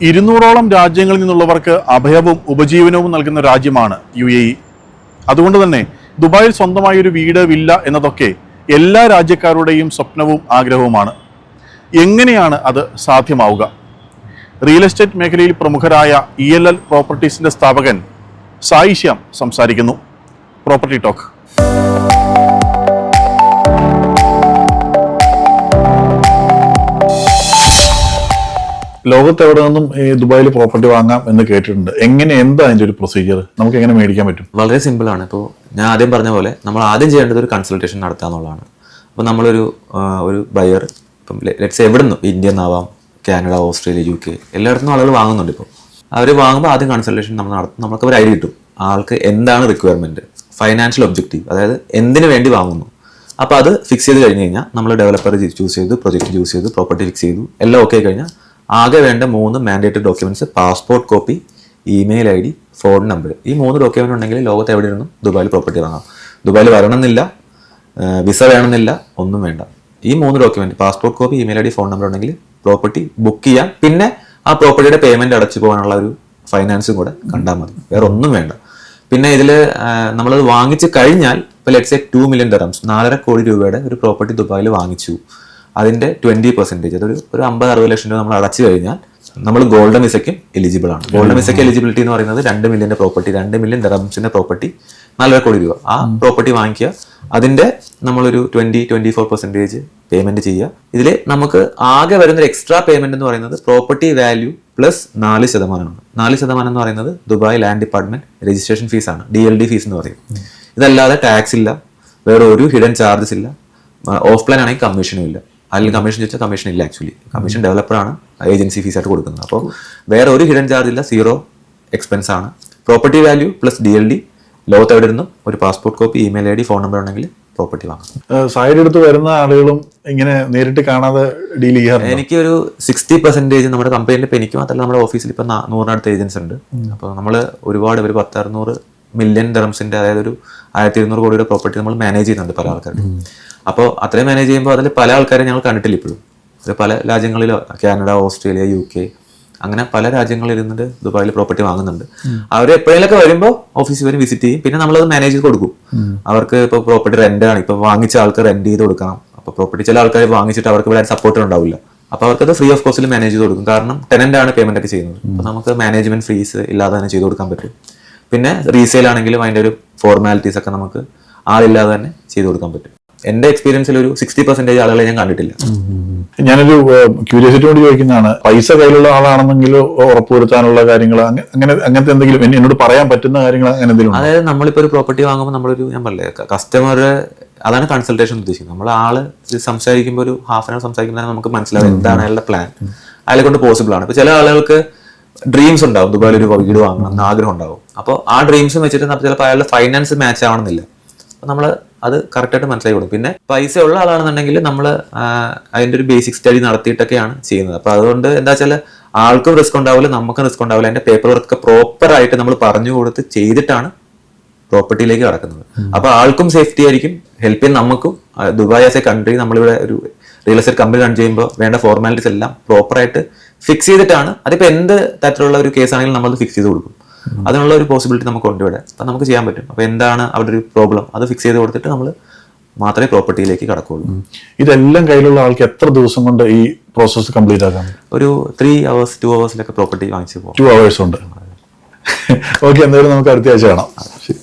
200ഓളം രാജ്യങ്ങളിൽ നിന്നുള്ളവർക്ക് അഭയവും ഉപജീവനവും നൽകുന്ന രാജ്യമാണ് UAE. അതുകൊണ്ട് തന്നെ ദുബായിൽ സ്വന്തമായി ഒരു വീട്, വില്ല എന്നതൊക്കെ എല്ലാ രാജ്യക്കാരുടെയും സ്വപ്നവും ആഗ്രഹവുമാണ്. എങ്ങനെയാണ് അത് സാധ്യമാവുക? റിയൽ എസ്റ്റേറ്റ് മേഖലയിൽ പ്രമുഖരായ ELL പ്രോപ്പർട്ടീസിന്റെ സ്ഥാപകൻ സായി ശ്യാം സംസാരിക്കുന്നു. Property talk. ലോകത്ത് എവിടെ നിന്നും ദുബായിൽ പ്രോപ്പർട്ടി വാങ്ങാം എന്ന് കേട്ടിട്ടുണ്ട്. എന്താ അതിന്റെ ഒരു പ്രൊസീജിയർ? നമുക്ക് എങ്ങനെ മേടിക്കാൻ പറ്റും? വളരെ സിമ്പിൾ ആണ്. ഇപ്പോൾ ഞാൻ ആദ്യം പറഞ്ഞ പോലെ നമ്മൾ ആദ്യം ചെയ്യേണ്ടത് ഒരു കൺസൾട്ടേഷൻ നടത്തുക എന്നുള്ളതാണ്. അപ്പോൾ നമ്മളൊരു ബയർ, ഇപ്പം ലെറ്റ്സ് എവിടെ നിന്നും, ഇന്ത്യ എന്നാവാം, കാനഡ, ഓസ്ട്രേലിയ, UK, എല്ലായിടത്തും ആളുകൾ വാങ്ങുന്നുണ്ട്. ഇപ്പോൾ അവർ വാങ്ങുമ്പോൾ ആദ്യം കൺസൾട്ടേഷൻ നമ്മൾ നടത്തും. നമുക്ക് ഒരു ഐഡിയ കിട്ടും ആൾക്ക് എന്താണ് റിക്വയർമെന്റ്, ഫൈനാൻഷ്യൽ ഒബ്ജക്റ്റീവ്, അതായത് എന്തിനു വേണ്ടി വാങ്ങുന്നു. അപ്പോൾ അത് ഫിക്സ് ചെയ്ത് കഴിഞ്ഞ് കഴിഞ്ഞാൽ നമ്മൾ ഡെവലപ്പർ ചൂസ് ചെയ്തു, പ്രൊജക്ട് ചൂസ് ചെയ്തു, പ്രോപ്പർട്ടി ഫിക്സ് ചെയ്തു, എല്ലാം ഓക്കെ കഴിഞ്ഞാൽ ആകെ വേണ്ട 3 mandatory documents: passport copy, email ID, phone number. ഈ 3 ഡോക്യുമെന്റ് ഉണ്ടെങ്കിൽ ലോകത്ത് എവിടെ നിന്നും ദുബായിൽ പ്രോപ്പർട്ടി വാങ്ങാം. ദുബായിൽ വരണമെന്നില്ല, വിസ വേണമെന്നില്ല, ഒന്നും വേണ്ട. ഈ 3 document, passport copy, email ID, phone number ഉണ്ടെങ്കിൽ പ്രോപ്പർട്ടി ബുക്ക് ചെയ്യാം. പിന്നെ ആ പ്രോപ്പർട്ടിയുടെ പേയ്മെന്റ് അടച്ചു പോകാനുള്ള ഒരു ഫൈനാൻസും കൂടെ കണ്ടാൽ മതി, വേറെ ഒന്നും വേണ്ട. പിന്നെ ഇതിൽ നമ്മളത് വാങ്ങിച്ച് കഴിഞ്ഞാൽ ഇപ്പോൾ ലെറ്റ്സ് സേ 2 മില്യൺ ദിർഹംസ്, 4.5 കോടി രൂപയുടെ ഒരു പ്രോപ്പർട്ടി ദുബായിൽ വാങ്ങിച്ചു. അതിന്റെ 20%, അതൊരു 50-60 ലക്ഷം രൂപ നമ്മൾ അടച്ചു കഴിഞ്ഞാൽ നമ്മൾ ഗോൾഡൻ വിസയ്ക്കും എലിജിബിൾ ആണ്. ഗോൾഡൻ വിസയ്ക്ക് എലിജിബിലിറ്റി എന്ന് പറയുന്നത് 2 മില്യന്റെ പ്രോപ്പർട്ടി, 2 മില്യൺ ദിർഹംസിന്റെ പ്രോപ്പർട്ടി, 4.5 കോടി രൂപ. ആ പ്രോപ്പർട്ടി വാങ്ങിക്കുക, അതിന്റെ നമ്മളൊരു 24% പേയ്മെന്റ് ചെയ്യുക. ഇതിൽ നമുക്ക് ആകെ വരുന്ന എക്സ്ട്രാ പേയ്മെന്റ് എന്ന് പറയുന്നത് പ്രോപ്പർട്ടി വാല്യൂ പ്ലസ് 4%. 4% എന്ന് പറയുന്നത് ദുബായ് ലാൻഡ് ഡിപ്പാർട്ട്മെന്റ് രജിസ്ട്രേഷൻ ഫീസാണ്, DLD ഫീസ് എന്ന് പറയും. ഇതല്ലാതെ ടാക്സ് ഇല്ല, വേറെ ഒരു ഹിഡൻ ചാർജസ് ഇല്ല. ഓഫ് പ്ലാൻ ആണെങ്കിൽ കമ്മീഷനും ഇല്ല. അതിൽ കമ്മീഷൻ ചോദിച്ചാൽ കമ്മീഷൻ ഇല്ല. ആക്ച്വലി കമ്മീഷൻ ഡെവലപ്പറാണ് ഏജൻസി ഫീസ് ആയിട്ട് കൊടുക്കുന്നത്. അപ്പോൾ വേറെ ഒരു ഹിഡൻ ചാർജ് ഇല്ല, 0 എക്സ്പെൻസ് ആണ്. പ്രോപ്പർട്ടി വാല്യൂ പ്ലസ് DLD, ലോകത്ത് എവിടെ നിന്നും ഒരു passport copy, email ID, phone number ഉണ്ടെങ്കിൽ പ്രോപ്പർട്ടി വാങ്ങാം. സൈഡ് എടുത്ത് വരുന്ന ആളുകളും ഇങ്ങനെ നേരിട്ട് കാണാതെ ഡീൽ ചെയ്യാറുണ്ട്. എനിക്കൊരു 60% നമ്മുടെ കമ്പനിയിൽ, ഇപ്പം എനിക്ക് മാത്രമല്ല നമ്മുടെ ഓഫീസിൽ ഇപ്പം 100 ഏജൻസ് ഉണ്ട്. അപ്പോൾ നമ്മൾ ഒരുപാട് ഒരു 10-600 മില്യൺ ദിർഹംസിന്റെ, അതായത് ഒരു 1200 കോടിയുടെ പ്രോപ്പർട്ടി നമ്മൾ മാനേജ് ചെയ്യുന്നുണ്ട് പല ആൾക്കാരും. അപ്പോൾ അത്രയും മാനേജ് ചെയ്യുമ്പോൾ അതിൽ പല ആൾക്കാരെ ഞങ്ങൾ കണ്ടിട്ടില്ല ഇപ്പോഴും. അത് പല രാജ്യങ്ങളിലോ, കാനഡ, ഓസ്ട്രേലിയ, UK, അങ്ങനെ പല രാജ്യങ്ങളിൽ ഇരുന്നിട്ട് ദുബായിൽ പ്രോപ്പർട്ടി വാങ്ങുന്നുണ്ട്. അവർ എപ്പോഴേലൊക്കെ വരുമ്പോൾ ഓഫീസിൽ വരും, വിസിറ്റ് ചെയ്യും. പിന്നെ നമ്മളത് മാനേജ് ചെയ്ത് കൊടുക്കും. അവർക്ക് ഇപ്പോൾ പ്രോപ്പർട്ടി റെന്റ് ആണ്, ഇപ്പോൾ വാങ്ങിച്ച ആൾക്ക് റെന്റ് ചെയ്ത് കൊടുക്കണം. അപ്പോൾ പ്രോപ്പർട്ടി ചില ആൾക്കാർ വാങ്ങിച്ചിട്ട് അവർക്ക് ഇവിടെ സപ്പോർട്ട് ഉണ്ടാവില്ല. അപ്പോൾ അവർക്കത് ഫ്രീ ഓഫ് കോസ്റ്റിൽ മാനേജ് ചെയ്ത് കൊടുക്കും. കാരണം ടെനന്റ് ആണ് പേയ്മെന്റ് ഒക്കെ ചെയ്യുന്നത്. അപ്പോൾ നമുക്ക് മാനേജ്മെന്റ് ഫീസ് ഇല്ലാതെ തന്നെ ചെയ്ത് കൊടുക്കാൻ പറ്റും. പിന്നെ റീസെയിൽ ആണെങ്കിലും അതിൻ്റെ ഒരു ഫോർമാലിറ്റീസ് ഒക്കെ നമുക്ക് ആളില്ലാതെ തന്നെ ചെയ്ത് കൊടുക്കാൻ പറ്റും. എന്റെ എക്സ്പീരിയൻസിൽ ഒരു 60% ആളുകളെ ഞാൻ കണ്ടിട്ടില്ല. ഞാനൊരു ക്യൂരിയോസിറ്റി കൊണ്ട് ചോദിക്കുന്നതാണ്, പൈസ കയ്യിലുള്ള ആളാണെന്നെങ്കിലും ഉറപ്പുവരുത്താനുള്ള കാര്യങ്ങൾ, അങ്ങനത്തെ എന്തെങ്കിലും എന്നോട് പറയാൻ പറ്റുന്ന കാര്യങ്ങൾ അങ്ങനെ എന്തെങ്കിലും? അതായത് നമ്മളിപ്പോൾ ഒരു പ്രോപ്പർട്ടി വാങ്ങുമ്പോൾ നമ്മളൊരു, ഞാൻ പറഞ്ഞില്ലേ, കസ്റ്റമർ, അതാണ് കൺസൾട്ടേഷൻ ഉദ്ദേശിക്കുന്നത്. നമ്മൾ ആള് സംസാരിക്കുമ്പോൾ ഒരു ഹാഫ് ആൻ അവർ സംസാരിക്കുമ്പോൾ നമുക്ക് മനസ്സിലാവും എന്താണ് അയാളുടെ പ്ലാൻ, അയാളെ കൊണ്ട് പോസിബിൾ ആണ്. ഇപ്പോൾ ചില ആളുകൾക്ക് ഡ്രീംസ് ഉണ്ടാവും, ദുബായിൽ ഒരു വീട് വാങ്ങണം എന്ന് ആഗ്രഹം ഉണ്ടാവും. അപ്പോൾ ആ ഡ്രീംസ് വെച്ചിട്ട് ചിലപ്പോൾ അയാളുടെ ഫൈനാൻസ് മാച്ച് ആവണമെന്നില്ല. അപ്പോൾ നമ്മൾ അത് കറക്റ്റായിട്ട് മനസ്സിലാക്കി കൊടുക്കും. പിന്നെ പൈസ ഉള്ള ആളാണെന്നുണ്ടെങ്കിൽ നമ്മൾ അതിൻ്റെ ഒരു ബേസിക് സ്റ്റഡി നടത്തിയിട്ടൊക്കെയാണ് ചെയ്യുന്നത്. അപ്പോൾ അതുകൊണ്ട് എന്താ വെച്ചാൽ ആൾക്കും റിസ്ക് ഉണ്ടാവില്ല, നമുക്കും റിസ്ക് ഉണ്ടാവില്ല. അതിൻ്റെ പേപ്പർ വർക്ക് പ്രോപ്പറായിട്ട് നമ്മൾ പറഞ്ഞു കൊടുത്ത് ചെയ്തിട്ടാണ് പ്രോപ്പർട്ടിയിലേക്ക് കടക്കുന്നത്. അപ്പോൾ ആൾക്കും സേഫ്റ്റി ആയിരിക്കും, ഹെൽപ്പ് ചെയ്യാൻ നമുക്കും. ദുബായ് ആസ് എ കൺട്രി, നമ്മളിവിടെ ഒരു റിയൽ എസ്റ്റേറ്റ് കമ്പനി റൺ ചെയ്യുമ്പോൾ വേണ്ട ഫോർമാലിറ്റീസ് എല്ലാം പ്രോപ്പറായിട്ട് ഫിക്സ് ചെയ്തിട്ടാണ്. അതിപ്പോൾ എന്ത് തരത്തിലുള്ള ഒരു കേസ് ആണെങ്കിലും നമ്മളത് ഫിക്സ് ചെയ്ത് കൊടുക്കും. അതിനുള്ള ഒരു പോസിബിലിറ്റി നമുക്ക് ഉണ്ട് ഇവിടെ. അപ്പം നമുക്ക് ചെയ്യാൻ പറ്റും. അപ്പോൾ എന്താണ് അവിടെ ഒരു പ്രോബ്ലം, അത് ഫിക്സ് ചെയ്ത് കൊടുത്തിട്ട് നമ്മൾ മാത്രമേ പ്രോപ്പർട്ടിയിലേക്ക് കടക്കുകയുള്ളൂ. ഇതെല്ലാം കയ്യിലുള്ള ആൾക്ക് എത്ര ദിവസം കൊണ്ട് ഈ പ്രോസസ്സ് കംപ്ലീറ്റ് ആക്കാം? ഒരു 3 hours 2 hours പ്രോപ്പർട്ടി വാങ്ങിച്ചു പോകും. 2 hours ഉണ്ട്. ഓക്കെ, എന്തായാലും നമുക്ക് അടുത്ത ആഴ്ച കാണാം. ശരി.